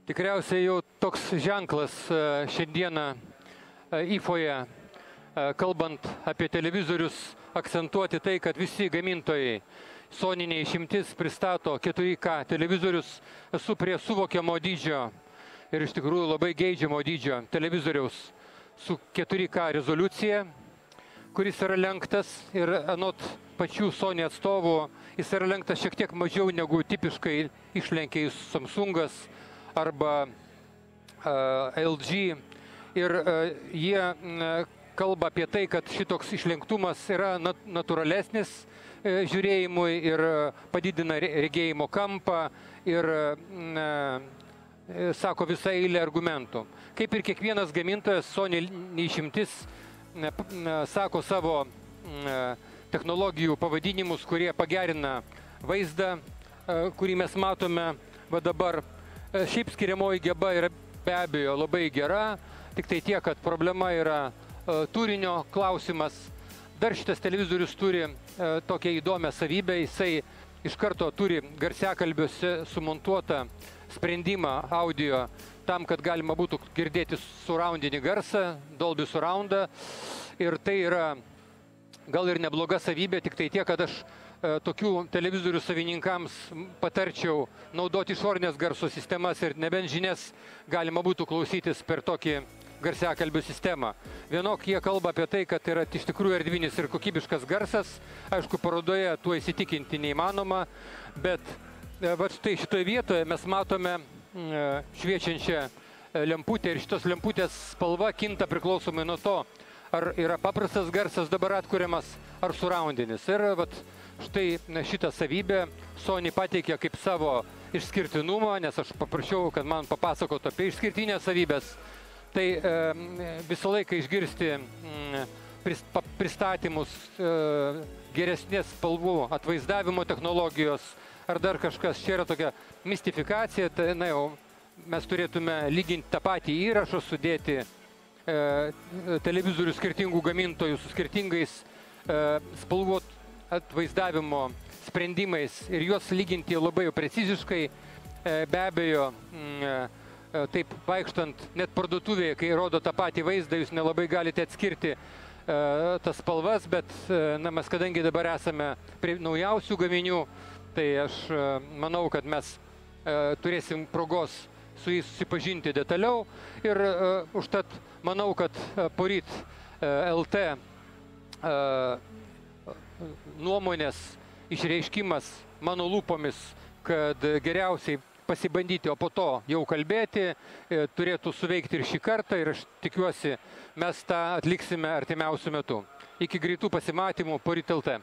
Tikriausiai jau toks ženklas šiandieną IFOje, kalbant apie televizorius, akcentuoti tai, kad visi gamintojai, Sony neišimtis, pristato 4K televizorius. Esu prie suvokiamo dydžio ir iš tikrųjų labai geidžiamo dydžio televizoriaus su 4K rezoliucija, kuris yra lenktas ir anot pačių Sony atstovų, jis yra lenktas šiek tiek mažiau negu tipiškai išlenkia Samsungas arba LG. Ir jie kalba apie tai, kad šitoks išlenktumas yra natūralesnis žiūrėjimui ir padidina regėjimo kampą ir sako visą eilę argumentų. Kaip ir kiekvienas gamintojas, Sony neišimtis, sako savo technologijų pavadinimus, kurie pagerina vaizdą, kurį mes matome va dabar. Šiaip skiriamoji geba yra be abejo labai gera, tik tai tiek, kad problema yra turinio klausimas. Dar šitas televizorius turi tokią įdomią savybę, jisai iš karto turi garsiakalbiuose sumontuotą sprendimą audio tam, kad galima būtų girdėti surroundinį garsą, Dolby Surroundą. Ir tai yra gal ir nebloga savybė, tik tai tiek, kad aš tokių televizorių savininkams patarčiau naudoti išorinės garso sistemas ir nebent žinias galima būtų klausytis per tokį garsiakalbių sistemą. Vienok jie kalba apie tai, kad yra iš tikrųjų erdvinis ir kokybiškas garsas. Aišku, parodoje tuo įsitikinti neįmanoma, bet va štai šitoje vietoje mes matome šviečiančią lemputę ir šitos lemputės spalva kinta priklausomai nuo to, ar yra paprastas garsas dabar atkuriamas, ar surroundinis. Ir vat štai šitą savybę Sony pateikė kaip savo išskirtinumą, nes aš paprašiau, kad man papasakotų apie išskirtinės savybės. Tai visą laiką išgirsti pristatymus geresnės spalvų atvaizdavimo technologijos ar dar kažkas. Čia yra tokia mistifikacija, tai na jau mes turėtume lyginti tą patį įrašą, sudėti televizorių skirtingų gamintojų su skirtingais spalvų atvaizdavimo sprendimais ir juos lyginti labai preciziškai. Be abejo, taip vaikštant net parduotuvėje, kai rodo tą patį vaizdą, jūs nelabai galite atskirti tas spalvas, bet na, mes kadangi dabar esame prie naujausių gaminių, tai aš manau, kad mes turėsim progos su jais susipažinti detaliau ir užtat manau, kad poryt LT nuomonės išreiškimas mano lūpomis, kad geriausiai pasibandyti, o po to jau kalbėti, turėtų suveikti ir šį kartą ir aš tikiuosi, mes tą atliksime artimiausiu metu. Iki greitų pasimatymų poryt LT.